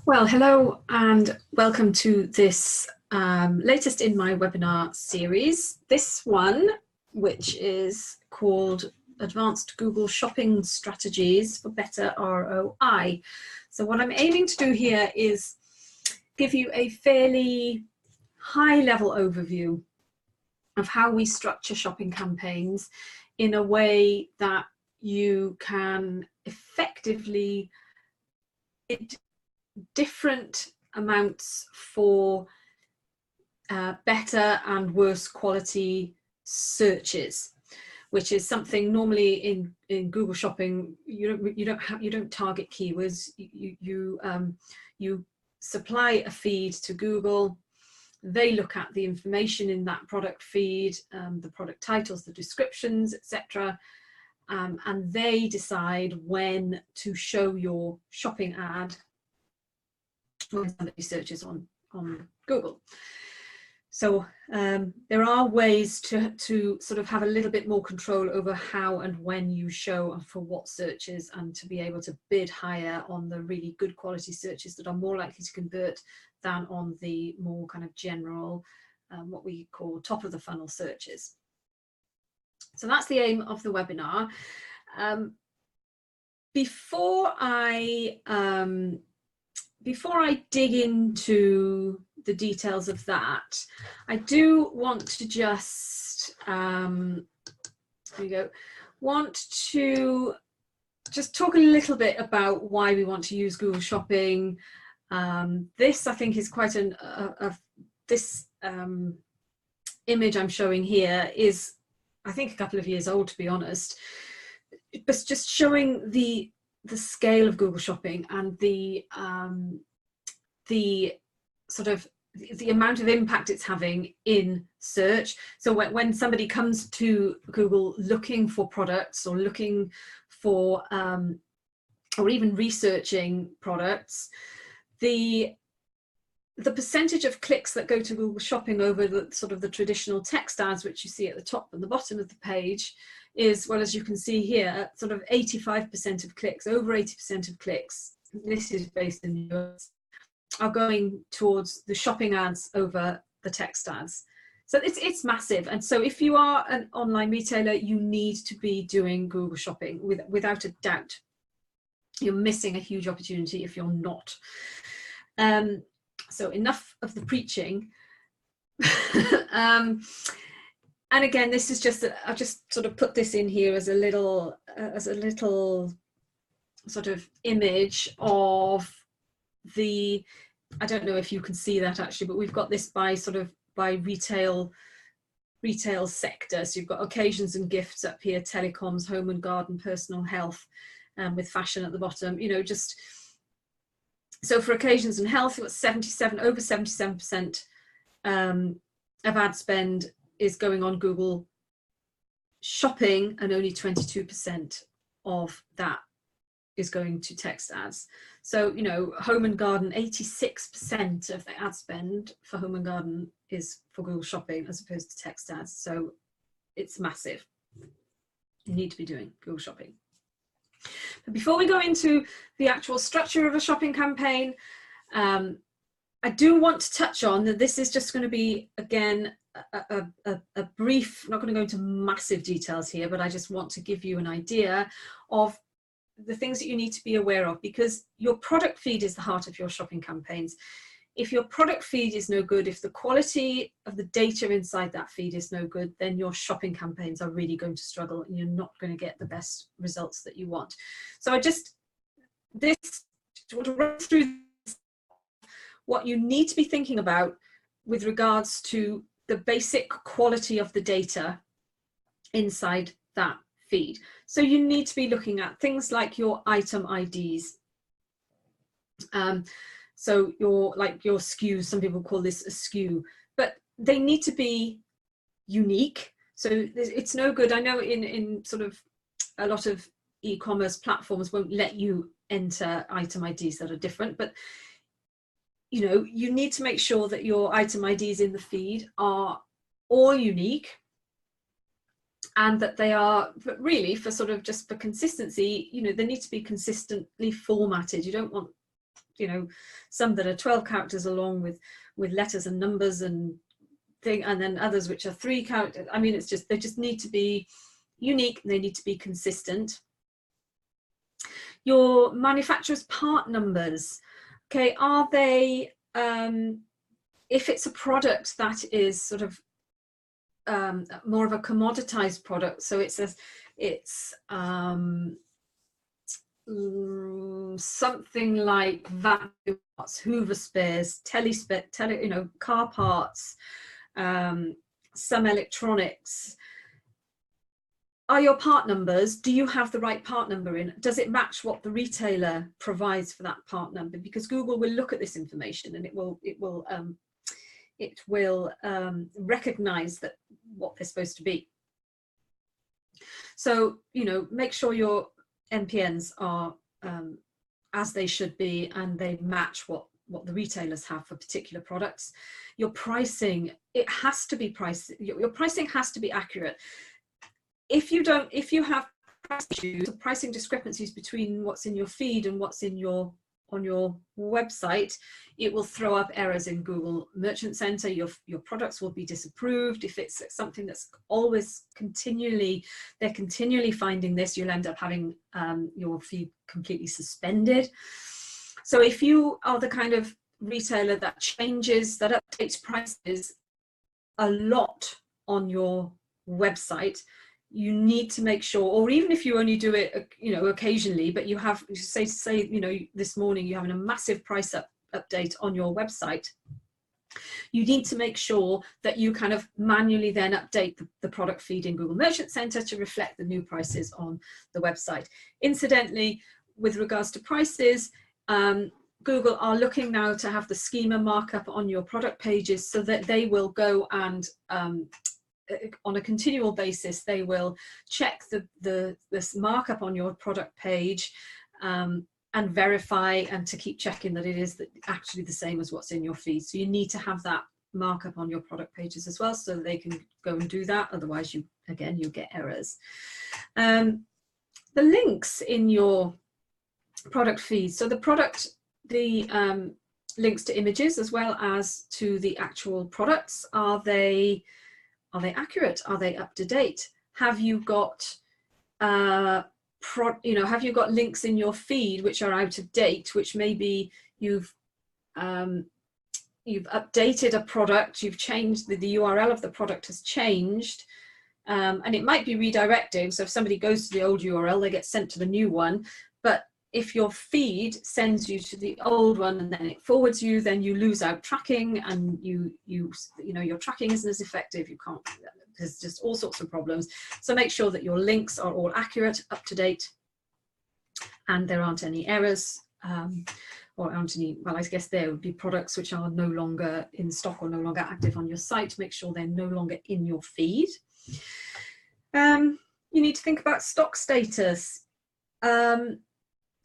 Well, hello and welcome to this latest in my webinar series. This one, which is called Advanced Google Shopping Strategies for Better ROI. So what I'm aiming to do here is give you a fairly high-level overview of how we structure shopping campaigns in a way that you can effectively different amounts for better and worse quality searches, which is something normally in Google Shopping you don't target keywords. You supply a feed to Google. They look at the information in that product feed, the product titles, the descriptions, etc. And they decide when to show your shopping ad when somebody searches on Google. So there are ways to sort of have a little bit more control over how and when you show and for what searches, and to be able to bid higher on the really good quality searches that are more likely to convert than on the more kind of general, what we call top of the funnel searches. So that's the aim of the webinar. Before I dig into the details of that, I do want to just want to just talk a little bit about why we want to use Google Shopping. This, I think, is quite this image I'm showing here is, I think, a couple of years old, to be honest. But just showing the scale of Google Shopping and the sort of the amount of impact it's having in search. So when somebody comes to Google looking for products or looking for or even researching products, the percentage of clicks that go to Google Shopping over the sort of the traditional text ads, which you see at the top and the bottom of the page, is, well, as you can see here, sort of 85% of clicks, over 80% of clicks, this is based in the US, are going towards the shopping ads over the text ads. So it's massive. And so if you are an online retailer, you need to be doing Google Shopping without a doubt. You're missing a huge opportunity if you're not. So enough of the preaching. And again, this is just, I've just sort of put this in here as a little sort of image of the, I don't know if you can see that actually, but we've got this by retail sector. So you've got occasions and gifts up here, telecoms, home and garden, personal health, with fashion at the bottom, you know, just. So for occasions and health, you've got over 77% of ad spend is going on Google Shopping, and only 22% of that is going to text ads. So, you know, home and garden, 86% of the ad spend for home and garden is for Google Shopping as opposed to text ads. So it's massive. You need to be doing Google Shopping. But before we go into the actual structure of a shopping campaign, I do want to touch on that this is just going to be, again, a brief, I'm not going to go into massive details here, but I just want to give you an idea of the things that you need to be aware of, because your product feed is the heart of your shopping campaigns. If your product feed is no good, if the quality of the data inside that feed is no good, then your shopping campaigns are really going to struggle and you're not going to get the best results that you want. So I just want to run through what you need to be thinking about with regards to the basic quality of the data inside that feed. So you need to be looking at things like your item IDs. So your SKUs, some people call this a SKU, but they need to be unique. So it's no good. I know in sort of a lot of e-commerce platforms won't let you enter item IDs that are different, but you know, you need to make sure that your item IDs in the feed are all unique, and that they are, but really for sort of just for consistency, you know, they need to be consistently formatted. You don't want you know, some that are 12 characters along with letters and numbers and and then others which are 3 characters. I mean, it's just, they just need to be unique, they need to be consistent. Your manufacturer's part numbers, okay, are they, if it's a product that is sort of more of a commoditized product, so it's something like vacuum parts, Hoover spares, you know, car parts, some electronics. Are your part numbers, do you have the right part number in? Does it match what the retailer provides for that part number? Because Google will look at this information and it will recognize that what they're supposed to be. So, you know, make sure your MPNs are as they should be and they match what the retailers have for particular products. Your pricing, it has to be your pricing has to be accurate. If you have price issues, pricing discrepancies between what's in your feed and what's in on your website, it will throw up errors in Google Merchant Center. Your products will be disapproved. If it's something that's always they're continually finding this, you'll end up having your feed completely suspended. So if you are the kind of retailer that updates prices a lot on your website, you need to make sure, or even if you only do it, you know, occasionally, but you have, say, you know, this morning you're having a massive price update on your website, you need to make sure that you kind of manually then update the product feed in Google Merchant Center to reflect the new prices on the website. Incidentally, with regards to prices, Google are looking now to have the schema markup on your product pages so that they will go and on a continual basis, they will check this markup on your product page and verify and to keep checking that it is actually the same as what's in your feed. So you need to have that markup on your product pages as well so they can go and do that. Otherwise, you get errors. The links in your product feed. So the links to images as well as to the actual products, are they accurate? Are they up to date? Have you got have you got links in your feed which are out of date, which maybe you've updated a product, you've changed the URL of the product has changed, and it might be redirecting. So if somebody goes to the old URL, they get sent to the new one. But if your feed sends you to the old one and then it forwards you, then you lose out tracking, and you know your tracking isn't as effective. You can't. There's just all sorts of problems. So make sure that your links are all accurate, up to date, and there aren't any errors, or aren't any. Well, I guess there would be products which are no longer in stock or no longer active on your site. Make sure they're no longer in your feed. You need to think about stock status.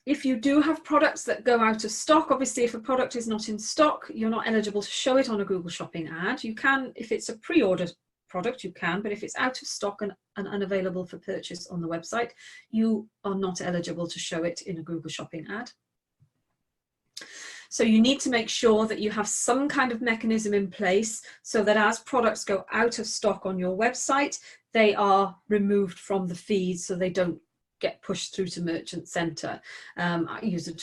If you do have products that go out of stock, obviously if a product is not in stock, you're not eligible to show it on a Google Shopping ad. You can, if it's a pre-order product, you can, but if it's out of stock and unavailable for purchase on the website, you are not eligible to show it in a Google Shopping ad. So you need to make sure that you have some kind of mechanism in place so that as products go out of stock on your website, they are removed from the feed so they don't get pushed through to Merchant Center. I use a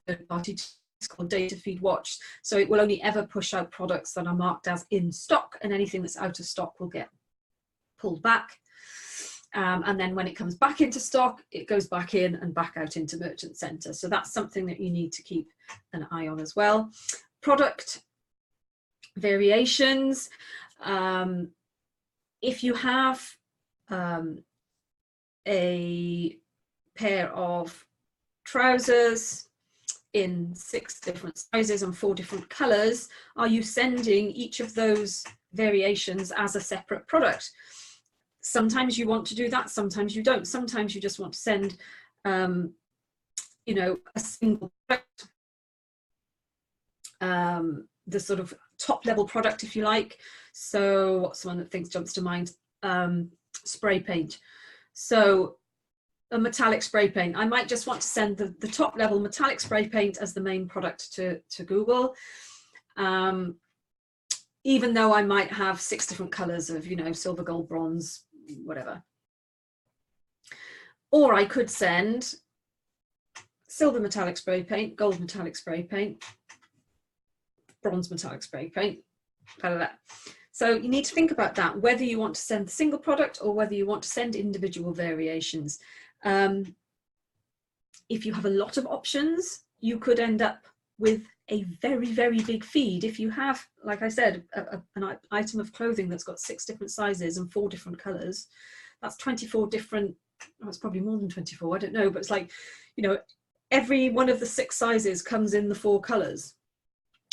third party, it's called Data Feed Watch. So it will only ever push out products that are marked as in stock, and anything that's out of stock will get pulled back. And then when it comes back into stock, it goes back in and back out into Merchant Center. So that's something that you need to keep an eye on as well. Product variations. If you have a pair of trousers in 6 different sizes and 4 different colors, are you sending each of those variations as a separate product? Sometimes you want to do that, sometimes you don't. Sometimes you just want to send you know, a single product, the sort of top level product, if you like. So what's the one that jumps to mind? Spray paint. So a metallic spray paint. I might just want to send the top level metallic spray paint as the main product to Google. Even though I might have 6 different colors of, you know, silver, gold, bronze, whatever. Or I could send silver metallic spray paint, gold metallic spray paint, bronze metallic spray paint, blah, blah, blah. So you need to think about that, whether you want to send the single product or whether you want to send individual variations. If you have a lot of options, you could end up with a very, very big feed. If you have, like I said, an item of clothing that's got 6 different sizes and 4 different colors, that's 24 different, well, it's probably more than 24, I don't know, but it's like, you know, every one of the 6 sizes comes in the 4 colors.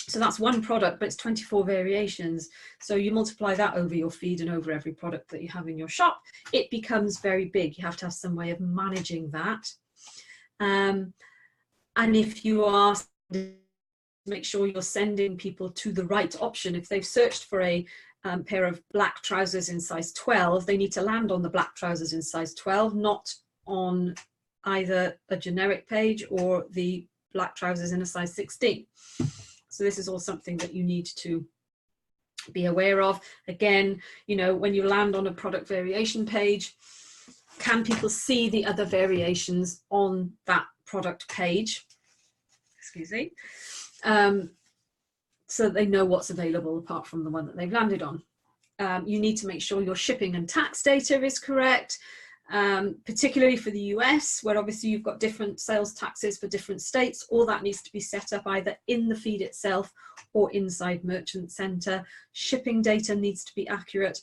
So that's one product, but it's 24 variations. So you multiply that over your feed and over every product that you have in your shop, it becomes very big. You have to have some way of managing that. And if you are, make sure you're sending people to the right option. If they've searched for a pair of black trousers in size 12, they need to land on the black trousers in size 12, not on either a generic page or the black trousers in a size 16. So this is all something that you need to be aware of. Again, you know, when you land on a product variation page, can people see the other variations on that product page? Excuse me. So they know what's available apart from the one that they've landed on. You need to make sure your shipping and tax data is correct. Particularly for the US, where obviously you've got different sales taxes for different states. All that needs to be set up either in the feed itself or inside Merchant Center. Shipping data needs to be accurate.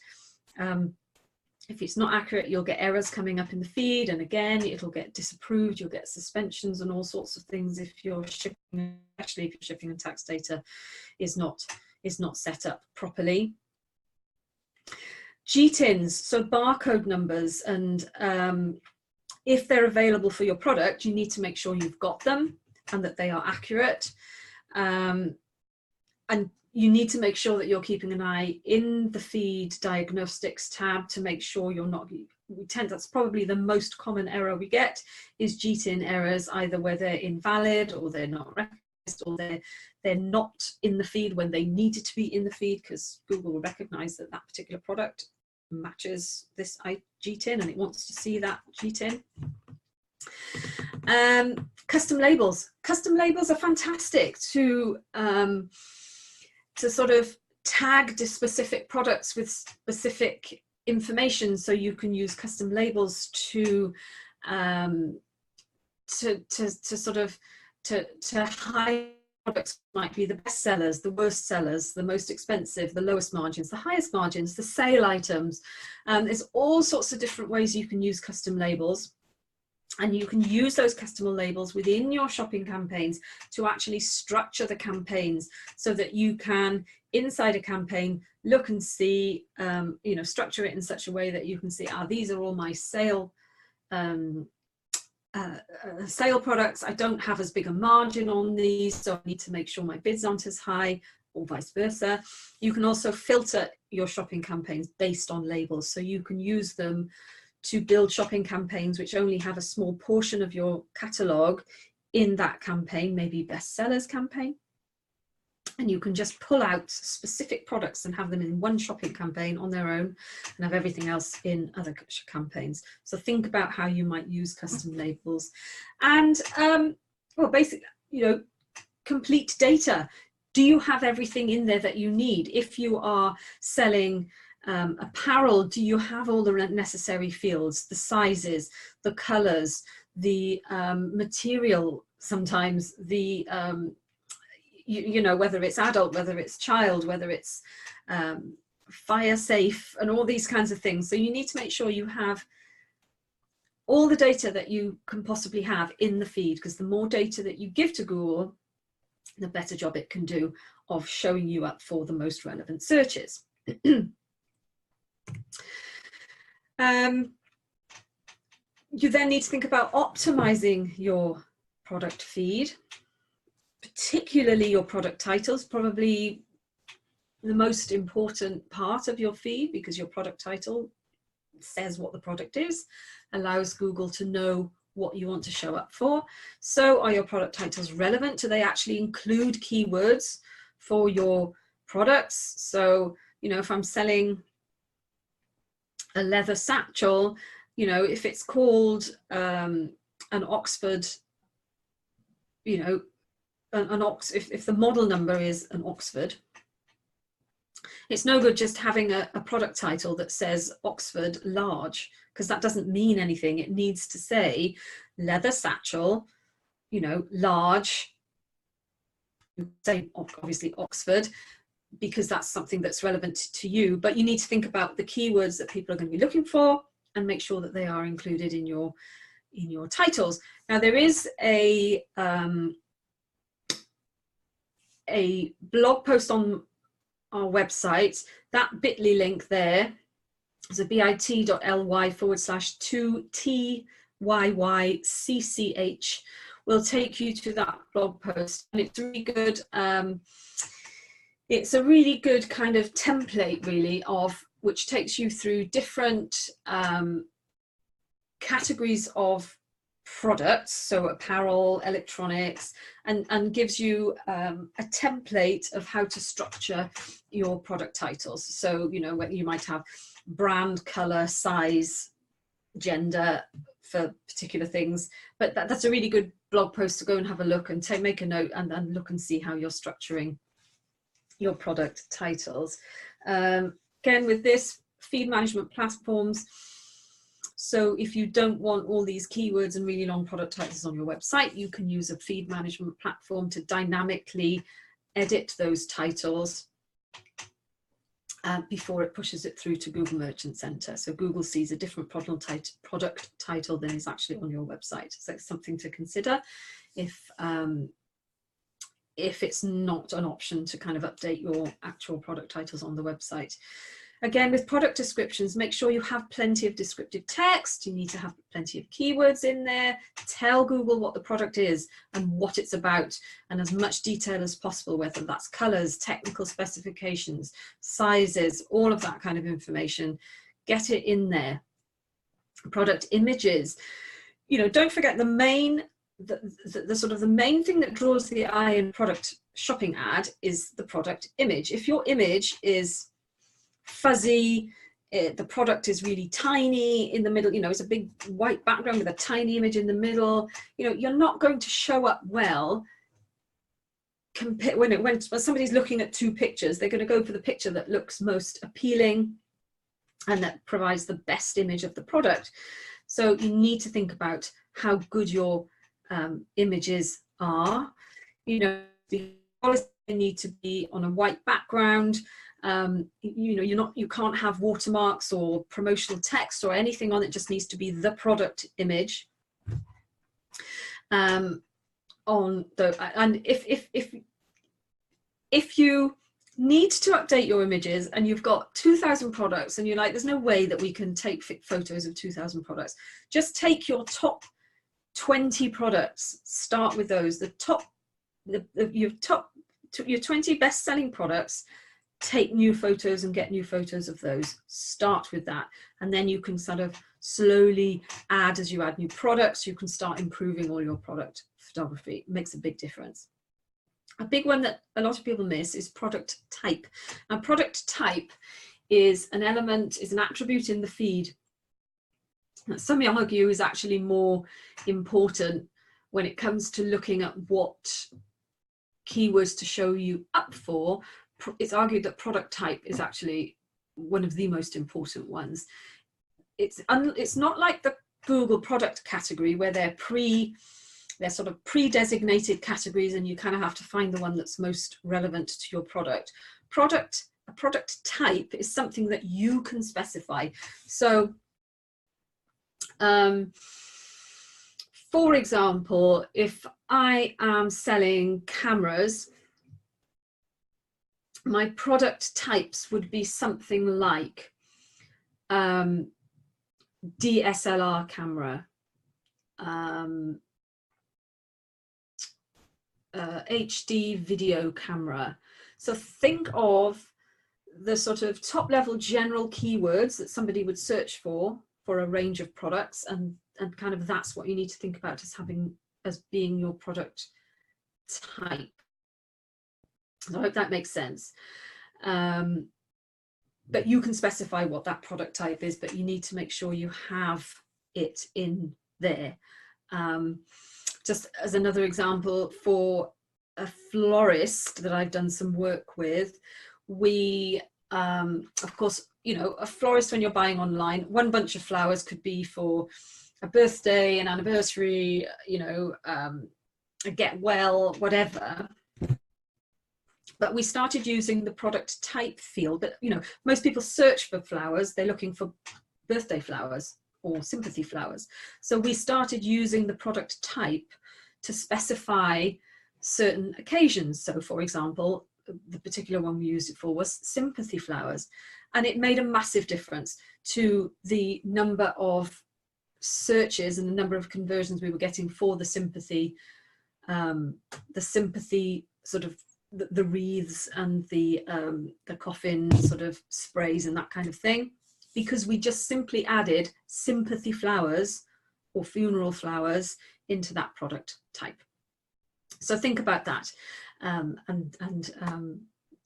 If it's not accurate, you'll get errors coming up in the feed, and again, it'll get disapproved. You'll get suspensions and all sorts of things if your shipping, actually, if your shipping and tax data is not set up properly. GTINs, so barcode numbers, and if they're available for your product, you need to make sure you've got them and that they are accurate. And you need to make sure that you're keeping an eye in the feed diagnostics tab to make sure you're not, that's probably the most common error we get, is GTIN errors, either where they're invalid or they're not recognized or they're not in the feed when they needed to be in the feed, because Google will recognize that that particular product matches this GTIN and it wants to see that GTIN. Custom labels. Custom labels are fantastic to sort of tag the specific products with specific information, so you can use custom labels to hide products might be the best sellers, the worst sellers, the most expensive, the lowest margins, the highest margins, the sale items. There's all sorts of different ways you can use custom labels, and you can use those custom labels within your shopping campaigns to actually structure the campaigns so that you can, inside a campaign, look and see, you know, structure it in such a way that you can see, these are all my sale products. I don't have as big a margin on these, so I need to make sure my bids aren't as high, or vice versa. You can also filter your shopping campaigns based on labels, so you can use them to build shopping campaigns which only have a small portion of your catalogue in that campaign, maybe bestsellers campaign, and you can just pull out specific products and have them in one shopping campaign on their own and have everything else in other campaigns. So think about how you might use custom labels. And well, basically, you know, complete data. Do you have everything in there that you need? If you are selling apparel, do you have all the necessary fields, the sizes, the colors, the material, sometimes the you know, whether it's adult, whether it's child, whether it's fire safe, and all these kinds of things. So you need to make sure you have all the data that you can possibly have in the feed, because the more data that you give to Google, the better job it can do of showing you up for the most relevant searches. You then need to think about optimizing your product feed, particularly your product titles, probably the most important part of your feed, because your product title says what the product is, allows Google to know what you want to show up for. So are your product titles relevant? Do they actually include keywords for your products? So, you know, if I'm selling a leather satchel, you know, if it's called an Oxford, you know, if the model number is an Oxford, it's no good just having a product title that says Oxford large, because that doesn't mean anything. It needs to say leather satchel, you know, large, say obviously Oxford, because that's something that's relevant to you. But you need to think about the keywords that people are going to be looking for and make sure that they are included in your titles. Now there is a blog post on our website. That bit.ly link there is a bit.ly/2TYYCCH will take you to that blog post, and it's really good. It's a really good kind of template, really, of which takes you through different categories of products, so apparel, electronics, and gives you a template of how to structure your product titles. So, you know, you might have brand, color, size, gender for particular things, but that's a really good blog post to go and have a look and make a note and look and see how you're structuring your product titles. Again, with this, feed management platforms. So if you don't want all these keywords and really long product titles on your website, you can use a feed management platform to dynamically edit those titles before it pushes it through to Google Merchant Center. So Google sees a different product title than is actually on your website. So it's something to consider if it's not an option to kind of update your actual product titles on the website. Again, with product descriptions, make sure you have plenty of descriptive text. You need to have plenty of keywords in there. Tell Google what the product is and what it's about, and as much detail as possible, whether that's colors, technical specifications, sizes, all of that kind of information. Get it in there. Product images. You know, don't forget the main, the sort of the main thing that draws the eye in product shopping ad is the product image. If your image is fuzzy, the product is really tiny in the middle, you know, it's a big white background with a tiny image in the middle, you know, you're not going to show up well when somebody's looking at two pictures. They're going to go for the picture that looks most appealing and that provides the best image of the product. So you need to think about how good your images are. You know, they need to be on a white background. You know, you can't have watermarks or promotional text or anything on it. Just needs to be the product image. And if you need to update your images and you've got 2,000 products and you're like, there's no way that we can take photos of 2,000 products, just take your top 20 products, start with those, your 20 best-selling products. Take new photos and get new photos of those. Start with that, and then you can sort of slowly add, as you add new products, you can start improving all your product photography. It makes a big difference. A big one that a lot of people miss is product type. Now, product type is an element, is an attribute in the feed that some argue is actually more important when it comes to looking at what keywords to show you up for. It's argued that product type is actually one of the most important ones. It's not like the Google product category where they're sort of pre-designated categories and you kind of have to find the one that's most relevant to your product. A product type is something that you can specify. So, for example, if I am selling cameras, my product types would be something like DSLR camera, HD video camera. So think of the sort of top level general keywords that somebody would search for a range of products, and kind of that's what you need to think about as being your product type. So I hope that makes sense. But you can specify what that product type is, but you need to make sure you have it in there. Just as another example, for a florist that I've done some work with, we, of course, you know, a florist, when you're buying online, one bunch of flowers could be for a birthday, an anniversary, you know, a get well, whatever. But we started using the product type field. But, you know, most people search for flowers, they're looking for birthday flowers or sympathy flowers. So we started using the product type to specify certain occasions. So for example, the particular one we used it for was sympathy flowers. And it made a massive difference to the number of searches and the number of conversions we were getting for the sympathy sort of the wreaths and the coffin sort of sprays and that kind of thing, because we just simply added sympathy flowers or funeral flowers into that product type. So think about that, and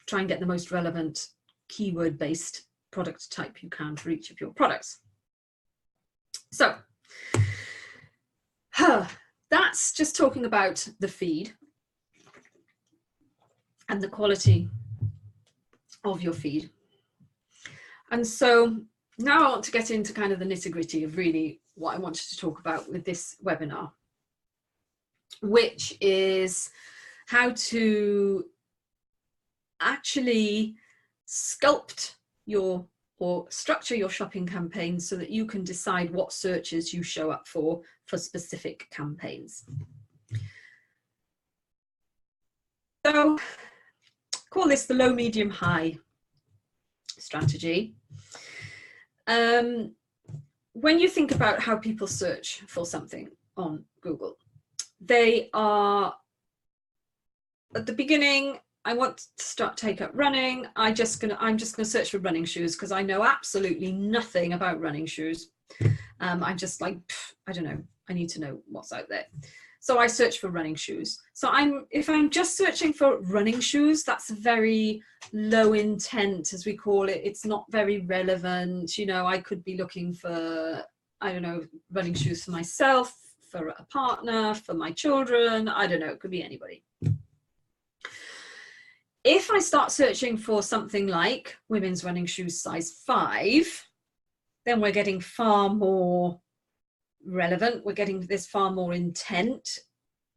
try and get the most relevant keyword based product type you can for each of your products. So that's just talking about the feed and the quality of your feed. And so now I want to get into kind of the nitty-gritty of really what I wanted to talk about with this webinar, which is how to actually sculpt or structure your shopping campaign so that you can decide what searches you show up for specific campaigns. So call this the low, medium, high strategy. When you think about how people search for something on Google, they are, at the beginning, I want to take up running. I'm just gonna search for running shoes because I know absolutely nothing about running shoes. I'm just like, I don't know, I need to know what's out there. So I search for running shoes. So if I'm just searching for running shoes, that's very low intent, as we call it. It's not very relevant. You know, I could be looking for, I don't know, running shoes for myself, for a partner, for my children. I don't know, it could be anybody. If I start searching for something like women's running shoes size 5, then we're getting far more relevant. There's far more intent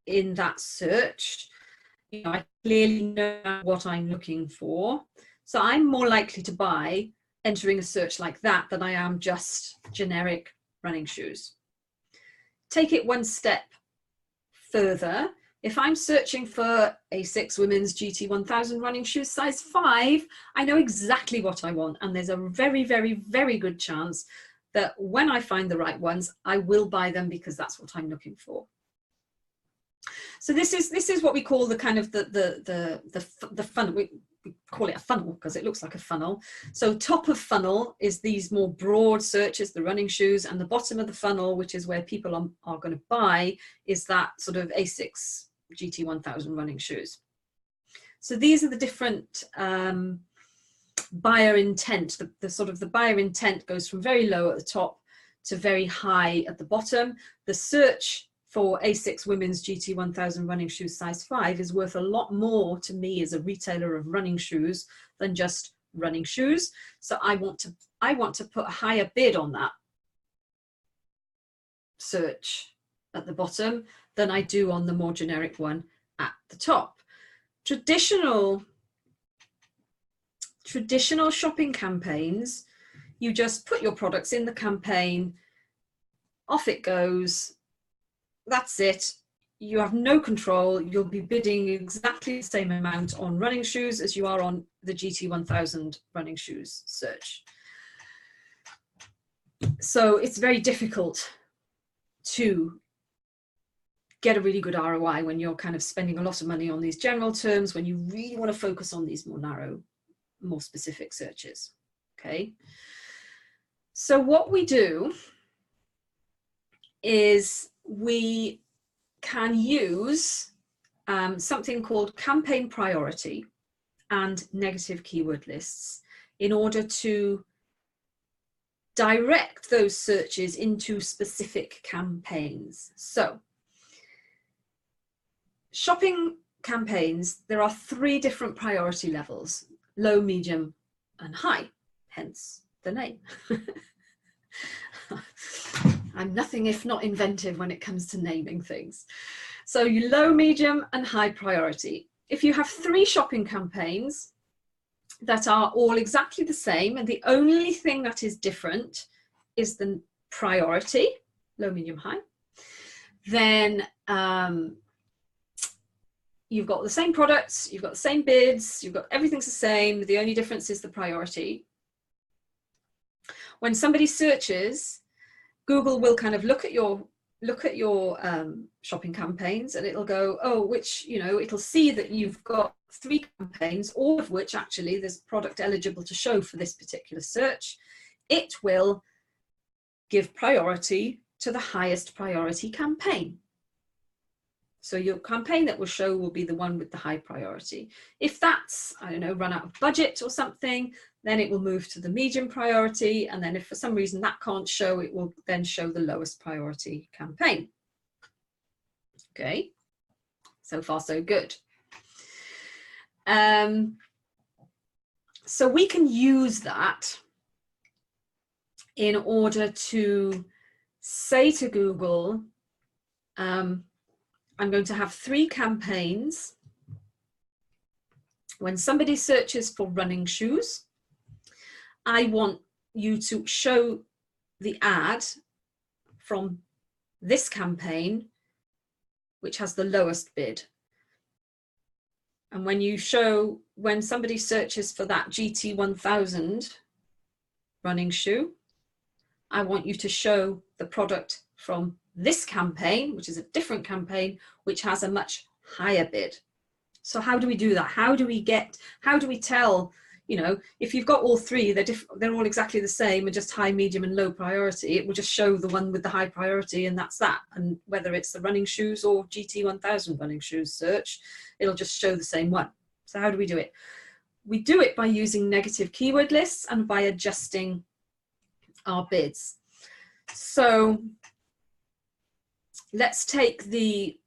in that search. You know, I clearly know what I'm looking for. So I'm more likely to buy entering a search like that than I am just generic running shoes. Take it one step further. If I'm searching for ASICS women's GT1000 running shoes size 5, I know exactly what I want. And there's a very, very, very good chance that when I find the right ones, I will buy them because that's what I'm looking for. So this is what we call the kind of the funnel. We call it a funnel because it looks like a funnel. So top of funnel is these more broad searches, the running shoes, and the bottom of the funnel, which is where people are going to buy, is that sort of ASICS GT1000 running shoes. So these are the different buyer intent. The sort of the buyer intent goes from very low at the top to very high at the bottom. The search for ASICS women's GT1000 running shoes size 5 is worth a lot more to me as a retailer of running shoes than just running shoes. So I want to put a higher bid on that search at the bottom than I do on the more generic one at the top. Traditional shopping campaigns, you just put your products in the campaign, off it goes, that's it. You have no control. You'll be bidding exactly the same amount on running shoes as you are on the GT1000 running shoes search. So it's very difficult to get a really good ROI when you're kind of spending a lot of money on these general terms, when you really want to focus on these more narrow more specific searches. Okay. So what we do is we can use something called campaign priority and negative keyword lists in order to direct those searches into specific campaigns. So shopping campaigns, there are 3 different priority levels: low, medium, and high, hence the name. I'm nothing if not inventive when it comes to naming things. So you low, medium, and high priority. If you have 3 shopping campaigns that are all exactly the same, and the only thing that is different is the priority, low, medium, high, then you've got the same products, you've got the same bids, you've got everything's the same. The only difference is the priority. When somebody searches, Google will kind of look at your shopping campaigns, and it'll go, oh, which, you know, it'll see that you've got 3 campaigns, all of which actually there's product eligible to show for this particular search. It will give priority to the highest priority campaign. So your campaign that will show will be the one with the high priority. If that's, I don't know, run out of budget or something, then it will move to the medium priority. And then if for some reason that can't show, it will then show the lowest priority campaign. Okay, so far so good. So we can use that in order to say to Google, I'm going to have 3 campaigns. When somebody searches for running shoes, I want you to show the ad from this campaign, which has the lowest bid. And when somebody searches for that GT1000 running shoe, I want you to show the product from this campaign, which is a different campaign, which has a much higher bid. So how do we do that? How do we tell, you know, if you've got all 3, they're all exactly the same and just high, medium, and low priority, it will just show the one with the high priority, and that's that. And whether it's the running shoes or GT1000 running shoes search, it'll just show the same one. So how do we do it? We do it by using negative keyword lists and by adjusting our bids. So let's take the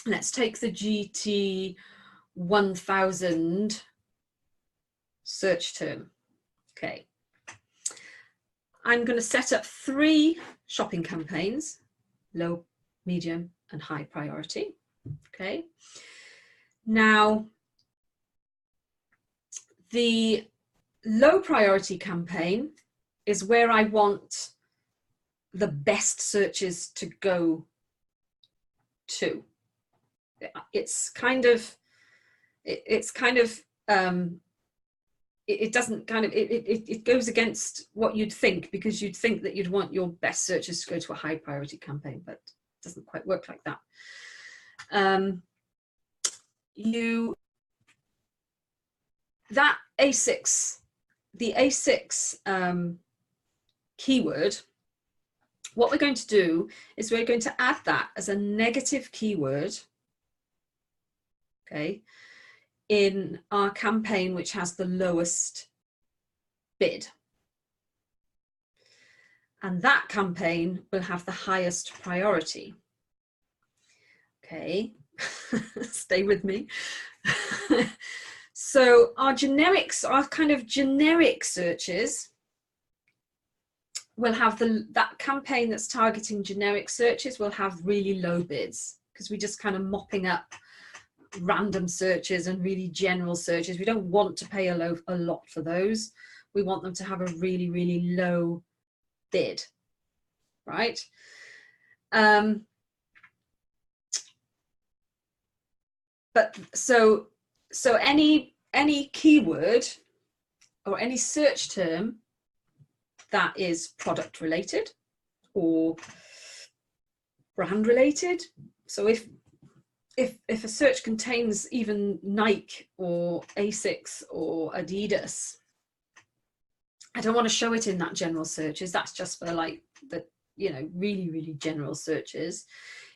GT1000 search term. Okay, I'm going to set up 3 shopping campaigns: low, medium, and high priority. Okay, now the low priority campaign is where I want the best searches to go to. It goes against what you'd think, because you'd think that you'd want your best searches to go to a high priority campaign, but it doesn't quite work like that. The A6 keyword, what we're going to do is we're going to add that as a negative keyword, okay, in our campaign which has the lowest bid. And that campaign will have the highest priority. Okay, stay with me. So our generics, our kind of generic searches, will have that campaign that's targeting generic searches will have really low bids, because we're just kind of mopping up random searches and really general searches. We don't want to pay a lot for those. We want them to have a really, really low bid, right? But so any keyword or any search term that is product related or brand related. So if if a search contains even Nike or Asics or Adidas, I don't want to show it in that general searches. That's just for like the, you know, really, really general searches.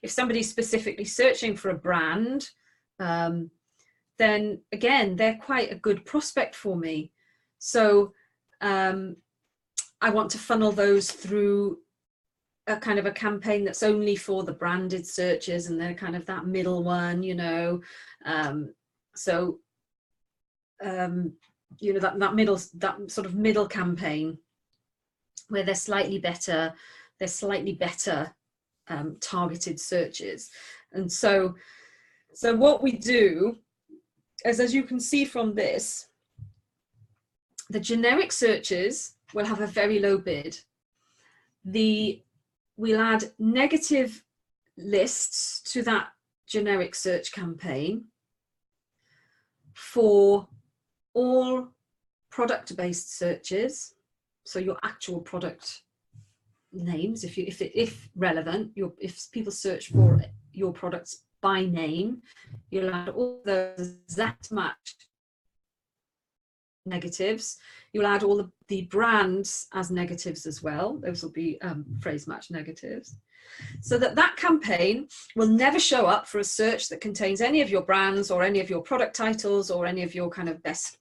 If somebody's specifically searching for a brand, then again, they're quite a good prospect for me. So I want to funnel those through a kind of a campaign that's only for the branded searches, and they're kind of that middle one, you know. You know, that sort of middle campaign where they're slightly better targeted searches. And so what we do is, as you can see from this, the generic searches will have a very low bid. We'll add negative lists to that generic search campaign for all product-based searches. So your actual product names, if relevant, if people search for your products by name, you'll add all those exact matched negatives. You'll add all the brands as negatives as well. Those will be phrase match negatives. So that campaign will never show up for a search that contains any of your brands or any of your product titles or any of your kind of best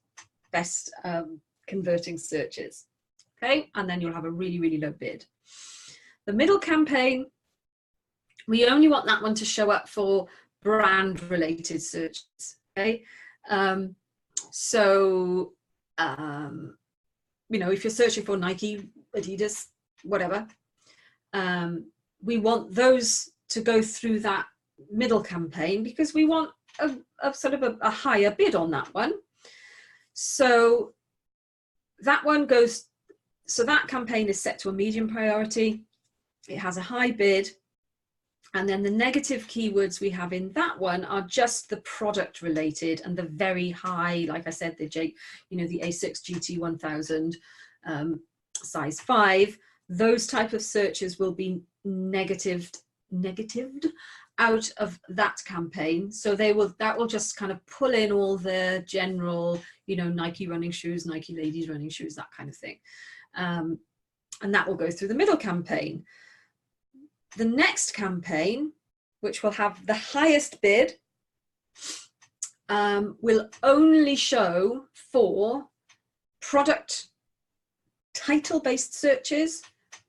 converting searches. Okay, and then you'll have a really, really low bid. The middle campaign, we only want that one to show up for brand related searches. Okay, you know, if you're searching for Nike, Adidas, whatever, we want those to go through that middle campaign because we want a sort of a higher bid on that one. So that one goes, so that campaign is set to a medium priority. It has a high bid. And then the negative keywords we have in that one are just the product related and the very high, like I said, the A6 GT1000 size 5. Those type of searches will be negatived out of that campaign. So that will just kind of pull in all the general, you know, Nike running shoes, Nike ladies running shoes, that kind of thing. And that will go through the middle campaign. The next campaign, which will have the highest bid, will only show for product title-based searches,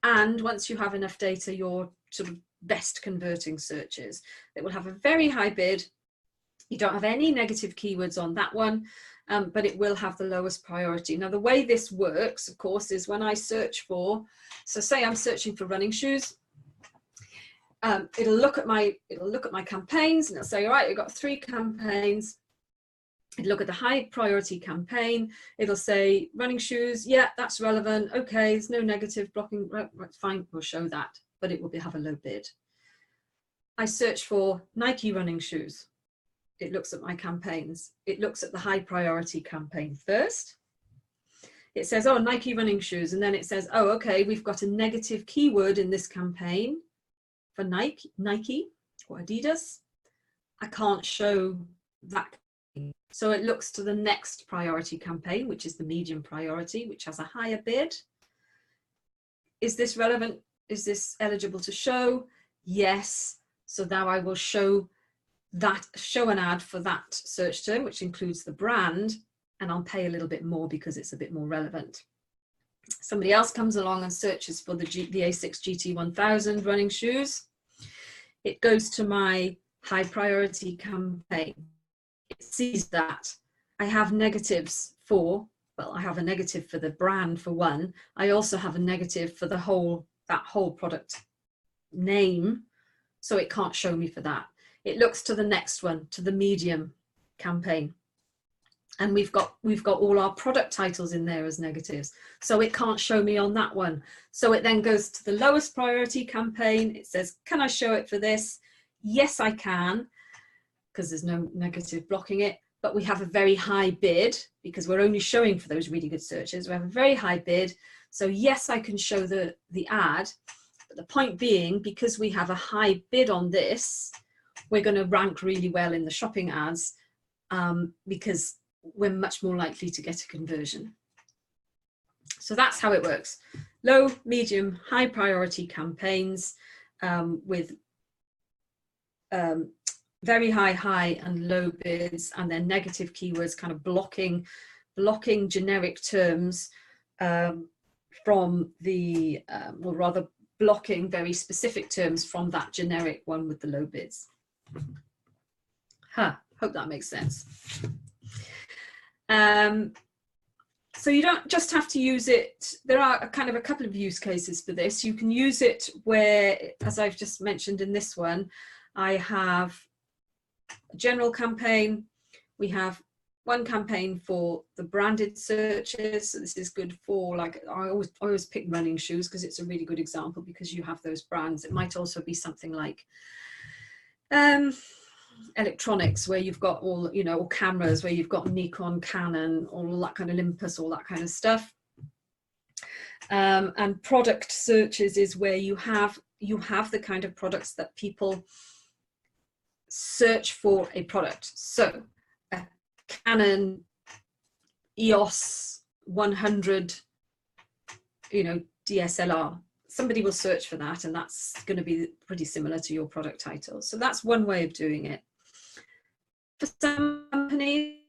and once you have enough data, your sort of best converting searches. It will have a very high bid. You don't have any negative keywords on that one, but it will have the lowest priority. Now, the way this works, of course, is when I search for, so say I'm searching for running shoes, it'll look at my campaigns and it'll say, all right, you've got 3 campaigns. It'll look at the high priority campaign. It'll say running shoes. Yeah, that's relevant. Okay, there's no negative blocking. Right, fine, we'll show that, but it will have a low bid. I search for Nike running shoes. It looks at my campaigns. It looks at the high priority campaign first. It says, oh, Nike running shoes. And then it says, oh, okay, we've got a negative keyword in this campaign for Nike or Adidas. I can't show that. So it looks to the next priority campaign, which is the medium priority, which has a higher bid. Is this relevant? Is this eligible to show? Yes. So now I will show an ad for that search term, which includes the brand, and I'll pay a little bit more because it's a bit more relevant. Somebody else comes along and searches for the A6 GT1000 running shoes. It goes to my high priority campaign. It sees that I have negatives for, well, I have a negative for the brand for one. I also have a negative for that whole product name. So it can't show me for that. It looks to the next one, to the medium campaign. And we've got all our product titles in there as negatives. So it can't show me on that one. So it then goes to the lowest priority campaign. It says, can I show it for this? Yes, I can, because there's no negative blocking it. But we have a very high bid because we're only showing for those really good searches. We have a very high bid. So yes, I can show the ad. But the point being, because we have a high bid on this, we're going to rank really well in the shopping ads because we're much more likely to get a conversion. So that's how it works. Low, medium, high priority campaigns with very high and low bids, and then negative keywords, kind of blocking generic terms from the, or rather blocking very specific terms from that generic one with the low bids. Hope that makes sense. So you don't just have to use it. There are kind of a couple of use cases for this. You can use it where, as I've just mentioned in this one, I have a general campaign. We have one campaign for the branded searches. So this is good for, like, I always pick running shoes because it's a really good example, because you have those brands. It might also be something like electronics, where you've got all, you know, or cameras, where you've got Nikon, Canon, all that kind of Olympus, all that kind of stuff. And product searches is where you have the kind of products that people search for a product. So a Canon EOS 100, you know, DSLR. Somebody will search for that, and that's going to be pretty similar to your product title. So that's one way of doing it. For some companies,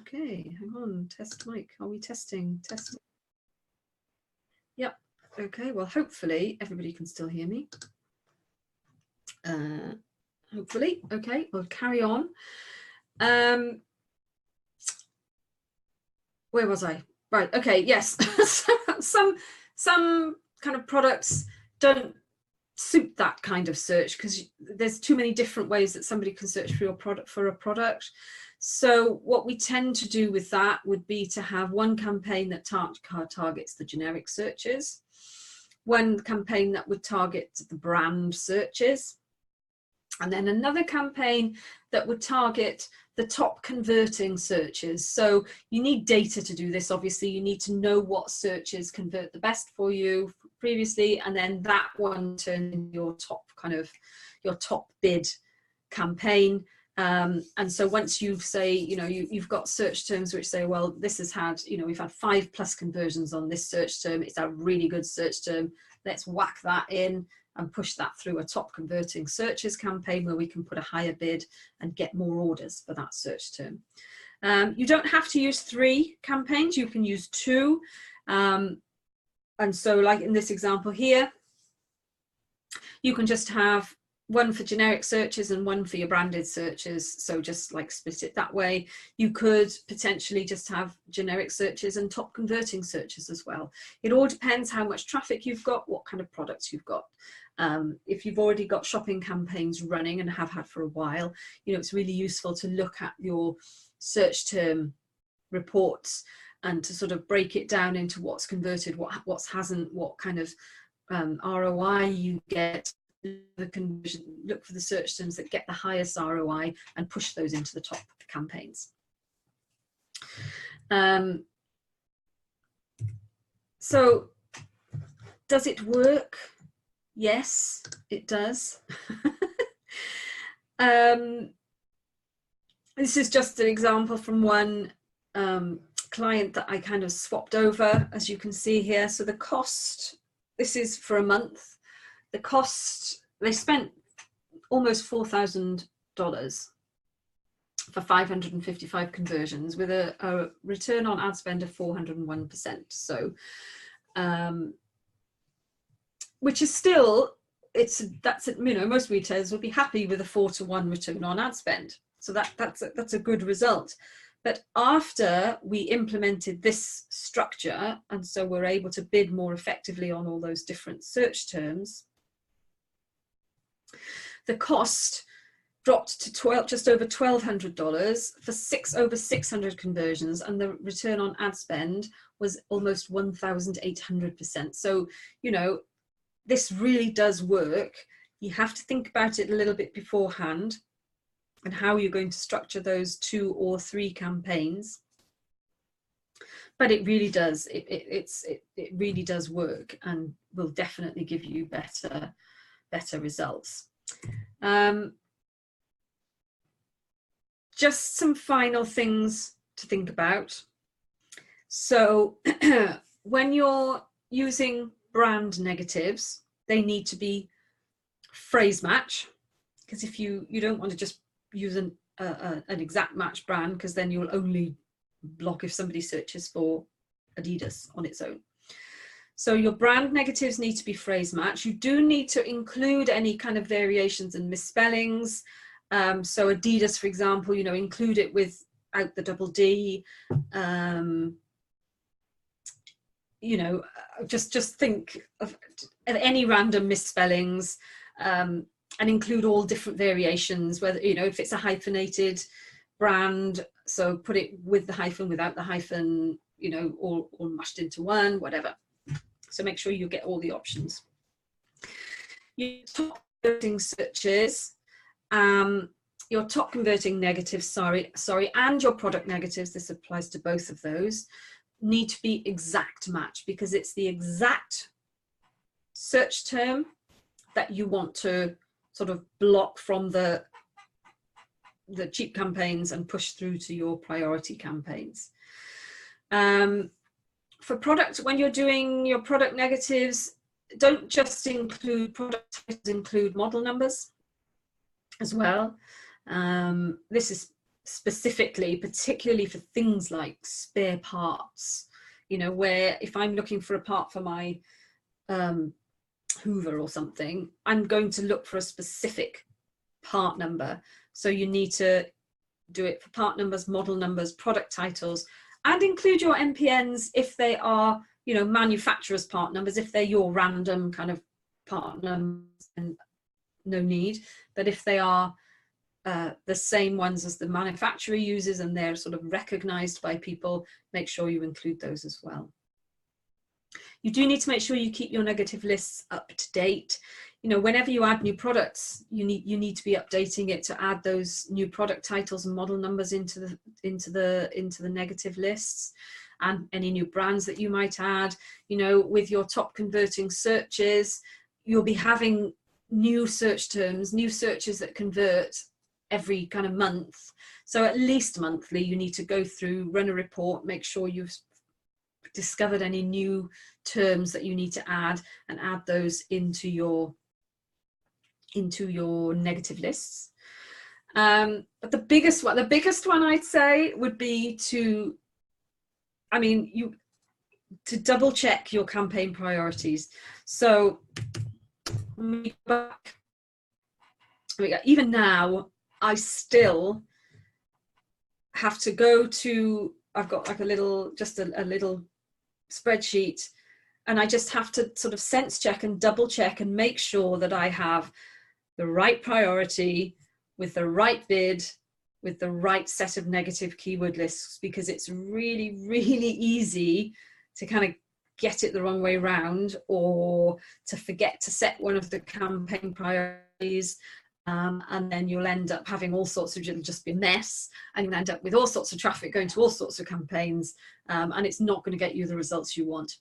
okay, hang on, test mic. Are we testing? Testing. Yep. Okay, well, hopefully everybody can still hear me. Hopefully. Okay, we'll carry on. Where was I? Right, okay, yes. some kind of products don't suit that kind of search because there's too many different ways that somebody can search for your product, for a product. So what we tend to do with that would be to have one campaign that targets the generic searches, one campaign that would target the brand searches, and then another campaign that would target the top converting searches. So you need data to do this. Obviously, you need to know what searches convert the best for you previously, and then that one turns into your top kind of your top bid campaign. And so once you say, you know, you've got search terms which say, well, this has had, you know, we've had 5+ conversions on this search term. It's a really good search term. Let's whack that in and push that through a top converting searches campaign where we can put a higher bid and get more orders for that search term. You don't have to use 3 campaigns. You can use 2. And so like in this example here, you can just have one for generic searches and one for your branded searches. So just like split it that way. You could potentially just have generic searches and top converting searches as well. It all depends how much traffic you've got, what kind of products you've got. If you've already got shopping campaigns running and have had for a while, you know, it's really useful to look at your search term reports and to sort of break it down into what's converted, what hasn't, what kind of ROI you get. The conversion, look for the search terms that get the highest ROI and push those into the top campaigns. So does it work? Yes, it does. This is just an example from one client that I kind of swapped over, as you can see here. So the cost, this is for a month. The cost, they spent almost $4,000 for 555 conversions with a return on ad spend of 401%. So, which is still, that's you know, most retailers will be happy with a 4-to-1 return on ad spend. So that's a good result. But after we implemented this structure, and so we're able to bid more effectively on all those different search terms, the cost dropped to just over $1,200 for over 600 conversions, and the return on ad spend was almost 1,800%. So, you know, this really does work. You have to think about it a little bit beforehand and how you're going to structure those 2 or 3 campaigns. But it really does. It really does work, and will definitely give you better results. Just some final things to think about. So when you're using brand negatives, they need to be phrase match, because if you don't want to just use an exact match brand, because then you'll only block if somebody searches for Adidas on its own. So your brand negatives need to be phrase match. You do need to include any kind of variations and misspellings. So Adidas, for example, you know, include it without the double D. You know, just think of any random misspellings, and include all different variations, whether, you know, if it's a hyphenated brand, so put it with the hyphen, without the hyphen, you know, all mashed into one, whatever. So make sure you get all the options. Your top converting searches, your top converting negatives, sorry, and your product negatives, this applies to both of those, need to be exact match, because it's the exact search term that you want to sort of block from the cheap campaigns and push through to your priority campaigns. For product, when you're doing your product negatives, don't just include product titles, include model numbers as well. This is particularly for things like spare parts, you know, where if I'm looking for a part for my Hoover or something, I'm going to look for a specific part number. So you need to do it for part numbers, model numbers, product titles, and include your MPNs if they are, you know, manufacturer's part numbers. If they're your random kind of part numbers, then no need. But if they are the same ones as the manufacturer uses and they're sort of recognized by people, make sure you include those as well. You do need to make sure you keep your negative lists up to date. You know, whenever you add new products, you need to be updating it to add those new product titles and model numbers into the negative lists, and any new brands that you might add. You know, with your top converting searches, you'll be having new search terms, new searches that convert every kind of month. So at least monthly, you need to go through, run a report, make sure you've discovered any new terms that you need to add, and add those into your negative lists. But the biggest one I'd say would be to double check your campaign priorities. So even now, I still have to go to, I've got like a little spreadsheet, and I just have to sort of sense check and double check and make sure that I have the right priority with the right bid, with the right set of negative keyword lists, because it's really, really easy to kind of get it the wrong way around, or to forget to set one of the campaign priorities. And then you'll end up having all sorts of, it'll just be a mess, and you'll end up with all sorts of traffic going to all sorts of campaigns, and it's not going to get you the results you want.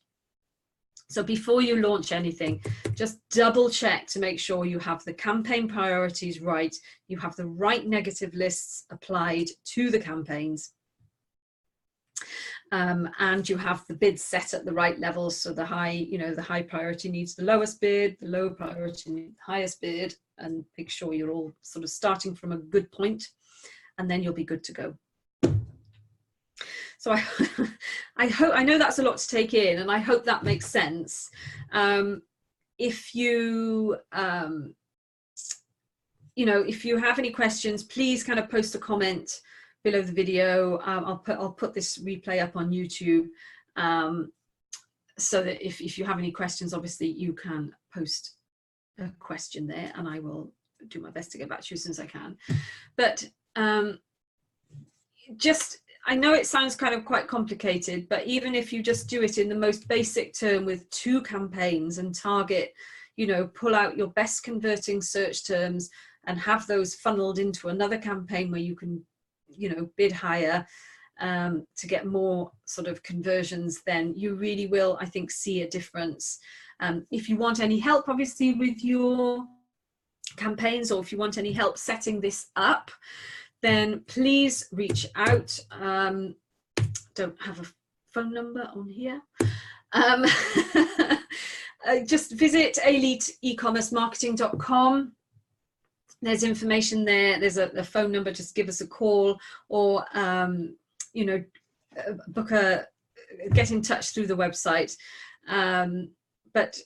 So before you launch anything, just double check to make sure you have the campaign priorities right, you have the right negative lists applied to the campaigns, and you have the bids set at the right levels. So the high priority needs the lowest bid, the low priority needs the highest bid, and make sure you're all sort of starting from a good point, and then you'll be good to go. So I know that's a lot to take in, and I hope that makes sense. If you if you have any questions, please kind of post a comment below the video. I'll put this replay up on YouTube, so that if you have any questions, obviously you can post a question there, and I will do my best to get back to you as soon as I can. But I know it sounds kind of quite complicated, but even if you just do it in the most basic term with 2 campaigns and target, you know, pull out your best converting search terms and have those funneled into another campaign where you can, you know, bid higher to get more sort of conversions, then you really will, I think, see a difference. If you want any help, obviously, with your campaigns, or if you want any help setting this up, then please reach out. Don't have a phone number on here. Just visit eliteecommercemarketing.com. There's information there. There's a phone number. Just give us a call, or you know, get in touch through the website. But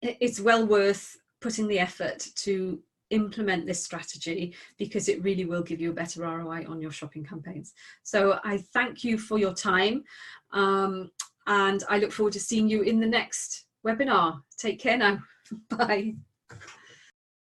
it's well worth putting the effort to implement this strategy, because it really will give you a better ROI on your shopping campaigns. So I thank you for your time, and I look forward to seeing you in the next webinar. Take care now. Bye.